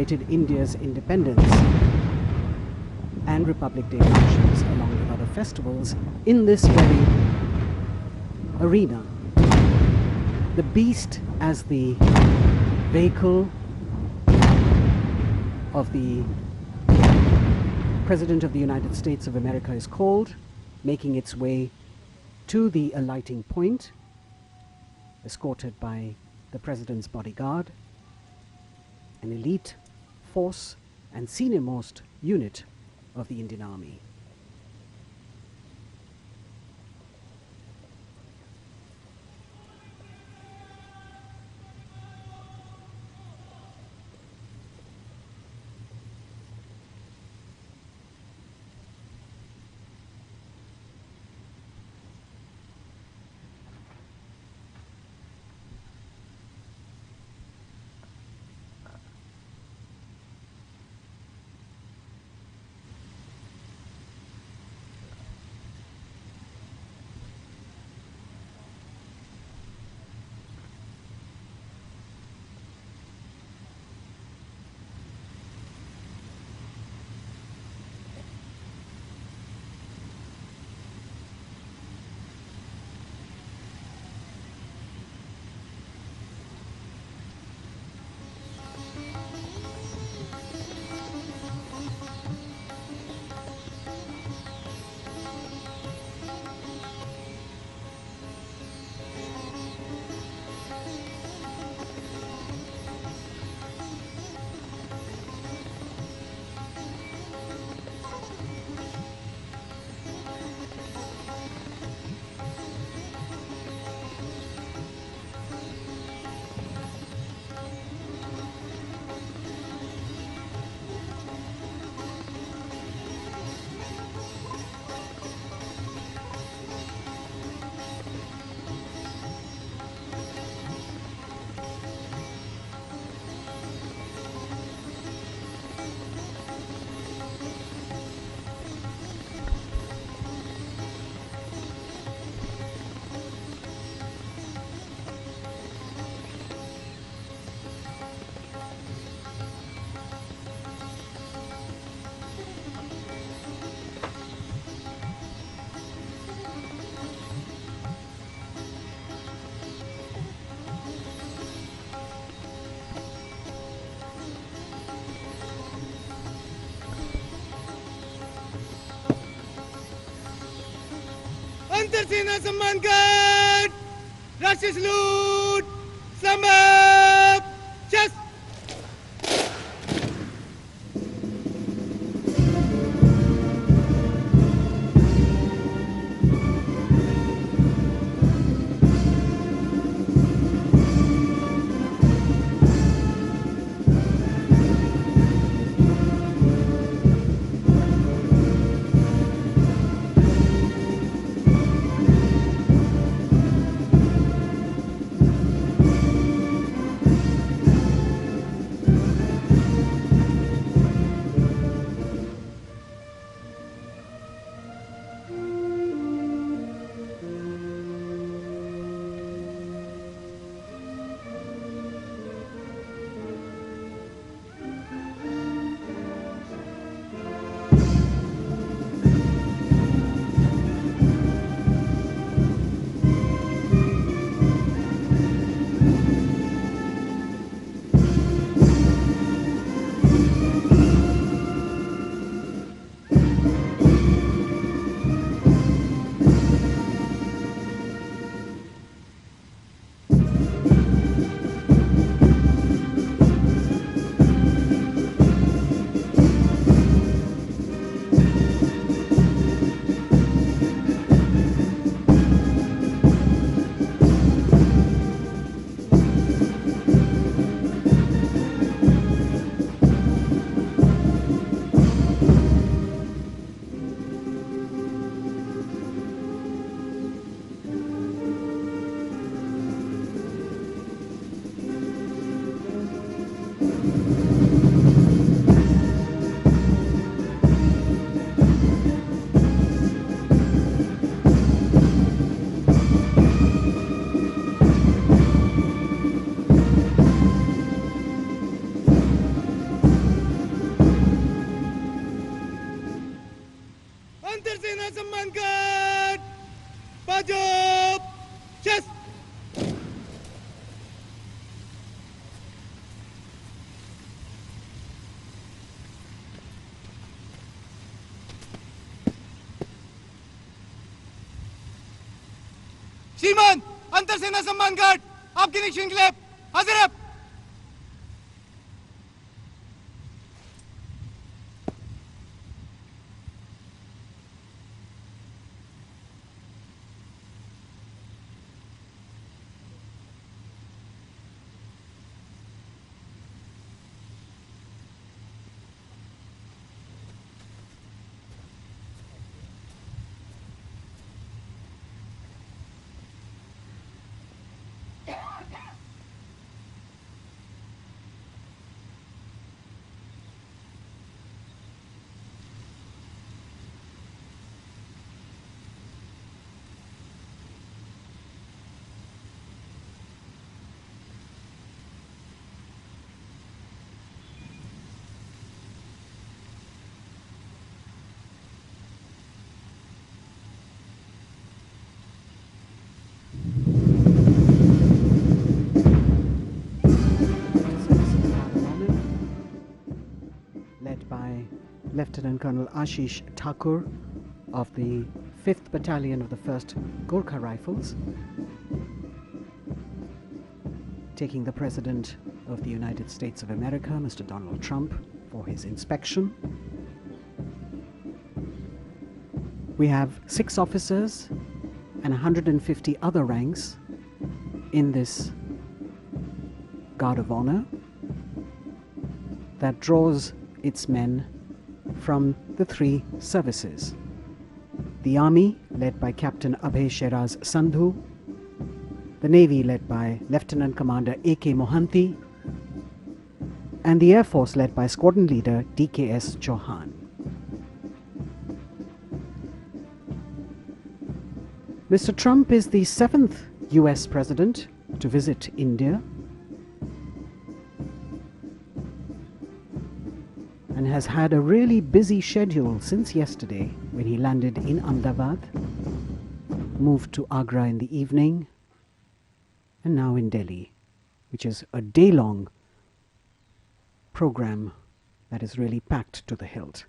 celebrated India's independence and Republic Day functions along with other festivals in this very arena. The beast as the vehicle of the President of the United States of America is called, making its way to the alighting point, escorted by the President's bodyguard, an elite force and senior-most unit of the Indian Army. अंतरसेना सम्मान guard, राष्ट्रीय salute, समाप्त, शस्त्र। श्रीमान अंतर सेना सम्मान guard आपके निरीक्षण के लिए हाजिर है। Led by Lieutenant Colonel Ashish Thakur of the 5th Battalion of the 1st Gorkha Rifles, taking the President of the United States of America, Mr. Donald Trump, for his inspection. We have 6 officers and 150 other ranks in this Guard of Honor that draws its men from the 3 services. The Army, led by Captain Abhay Sheraz Sandhu, the Navy, led by Lieutenant Commander A.K. Mohanty, and the Air Force, led by Squadron Leader D.K.S. Chauhan. Mr. Trump is the 7th US President to visit India and has had a really busy schedule since yesterday when he landed in Ahmedabad, moved to Agra in the evening, and now in Delhi, which is a day-long program that is really packed to the hilt.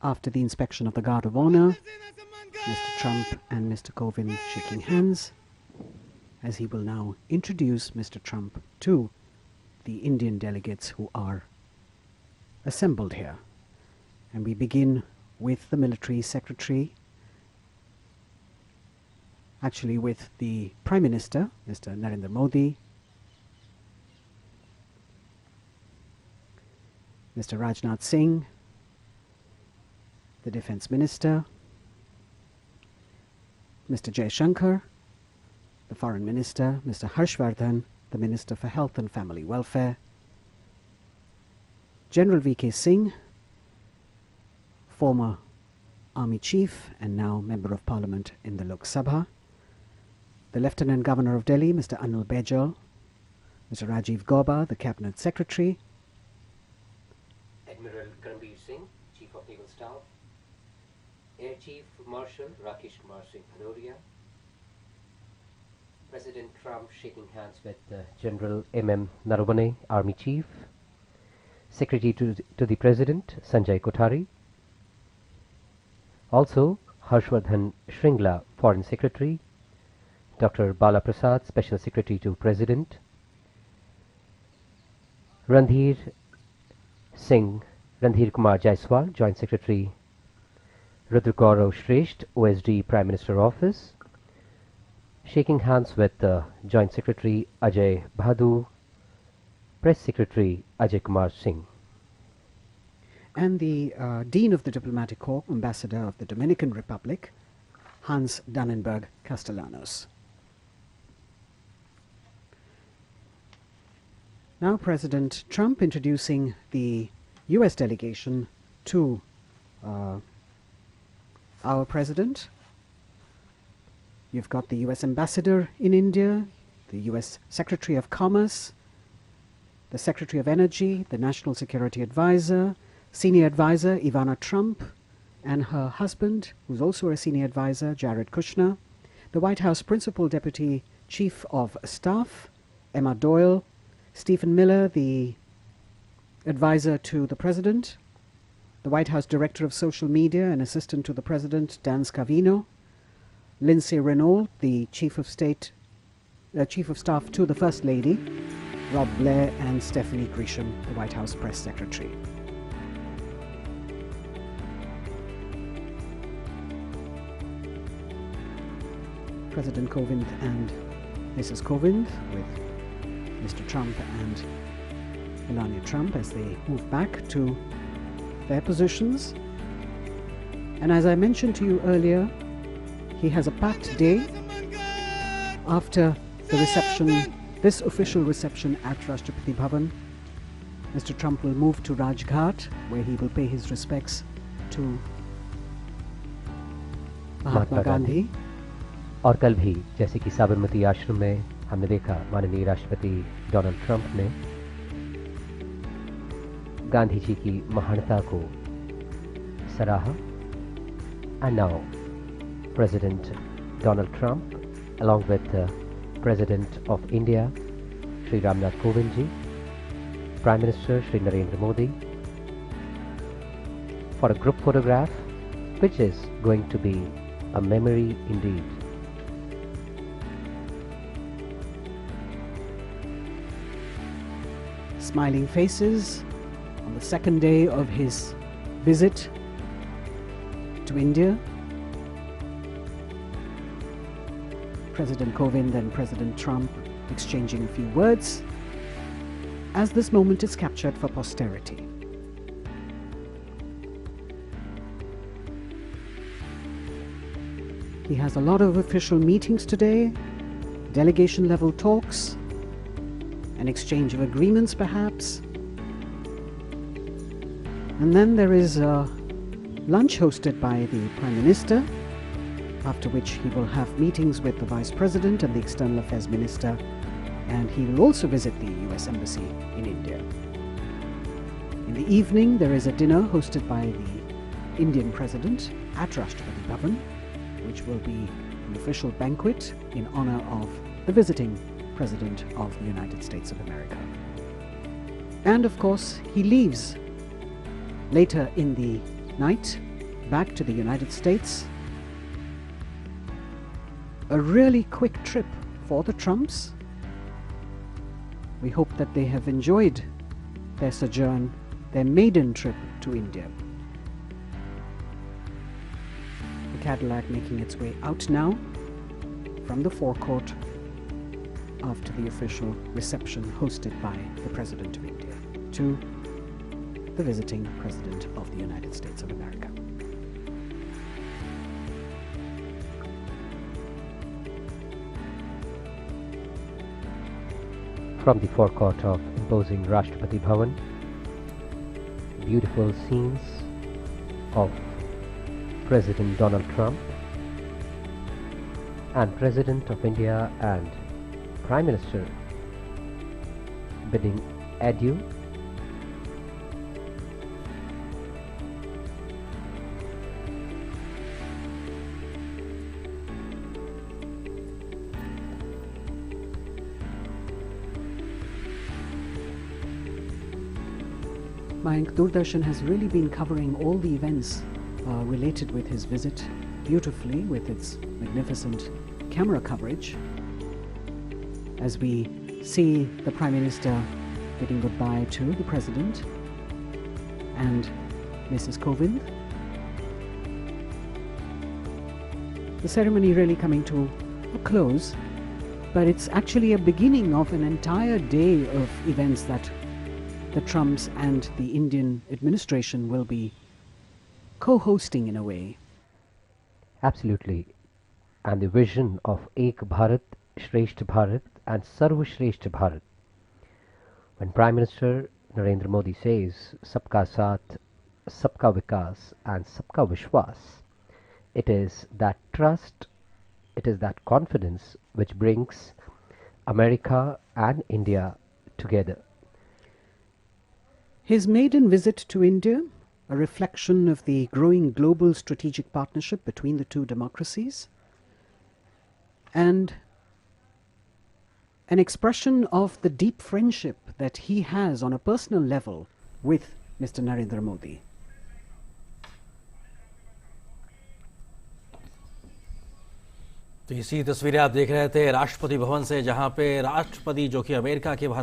After the inspection of the Guard of Honor, Mr. Trump and Mr. Kovind shaking hands, as he will now introduce Mr. Trump to the Indian delegates who are assembled here. And we begin with the Military Secretary, actually with the Prime Minister, Mr. Narendra Modi, Mr. Rajnath Singh, the Defense Minister, Mr. Jaishankar, the Foreign Minister, Mr. Harshvardhan, the Minister for Health and Family Welfare, General V.K. Singh, former Army Chief and now Member of Parliament in the Lok Sabha, the Lieutenant Governor of Delhi, Mr. Anil Baijal, Mr. Rajiv Gauba, the Cabinet Secretary, Admiral Karambir Singh, Chief of Naval Staff, Air Chief Marshal Rakesh Kumar Singh Bhadauria, President Trump shaking hands with General M.M. Narawane, Army Chief, Secretary to the President Sanjay Kothari, also Harshvardhan Shringla, Foreign Secretary, Dr. Bala Prasad, Special Secretary to President, Randhir Kumar Jaiswal, Joint Secretary, Rudra Gaurav Shresht, OSD, Prime Minister Office, shaking hands with Joint Secretary Ajay Bahadur, Press Secretary Ajay Kumar Singh. And the Dean of the Diplomatic Corps, Ambassador of the Dominican Republic, Hans Dannenberg Castellanos. Now President Trump introducing the US delegation to our President. You've got the US Ambassador in India, the US Secretary of Commerce, the Secretary of Energy, the National Security Advisor, Senior Advisor Ivana Trump, and her husband, who's also a senior advisor, Jared Kushner, the White House Principal Deputy Chief of Staff, Emma Doyle, Stephen Miller, the advisor to the President, the White House Director of Social Media and Assistant to the President, Dan Scavino, Lindsay Renault, the Chief of Staff to the First Lady, Rob Blair, and Stephanie Grisham, the White House Press Secretary. President Kovind and Mrs. Kovind with Mr. Trump and Melania Trump as they move back to their positions. And as I mentioned to you earlier, he has a packed day after the reception, this official reception at Rashtrapati Bhawan. Mr. Trump will move to Rajghat, where he will pay his respects to Mahatma Gandhi. और कल भी जैसे कि साबरमती आश्रम में हमने देखा, माननीय राष्ट्रपति डोनाल्ड ट्रंप ने गांधी जी की महानता को सराहा. And now President Donald Trump, along with the President of India, Shri Ramnath Kovind ji, Prime Minister Shri Narendra Modi, for a group photograph, which is going to be a memory indeed. Smiling faces on the second day of his visit to India. President Kovind and President Trump exchanging a few words as this moment is captured for posterity. He has a lot of official meetings today, delegation level talks, an exchange of agreements perhaps. And then there is a lunch hosted by the Prime Minister, after which he will have meetings with the Vice President and the External Affairs Minister, and he will also visit the U.S. Embassy in India. In the evening, there is a dinner hosted by the Indian President at Rashtrapati Bhawan, which will be an official banquet in honor of the visiting President of the United States of America. And of course, he leaves later in the night back to the United States. A really quick trip for the Trumps. We hope that they have enjoyed their sojourn, their maiden trip to India. The Cadillac making its way out now from the forecourt after the official reception hosted by the President of India to the visiting President of the United States of America. From the forecourt of imposing Rashtrapati Bhavan, beautiful scenes of President Donald Trump and President of India and Prime Minister bidding adieu. Mayank, Doordarshan has really been covering all the events related with his visit beautifully with its magnificent camera coverage. As we see the Prime Minister bidding goodbye to the President and Mrs. Kovind. The ceremony really coming to a close, but it's actually a beginning of an entire day of events that the Trumps and the Indian administration will be co-hosting in a way. Absolutely. And the vision of Ek Bharat, Shresth Bharat and Sarva Shresth Bharat. When Prime Minister Narendra Modi says Sabka Saath, Sabka Vikas and Sabka Vishwas, it is that trust, it is that confidence which brings America and India together. His maiden visit to India a reflection of the growing global strategic partnership between the two democracies, and an expression of the deep friendship that he has on a personal level with Mr. Narendra Modi. तो इसी तस्वीरें आप देख रहे थे राष्ट्रपति भवन से, जहां पे राष्ट्रपति जो कि अमेरिका के भारत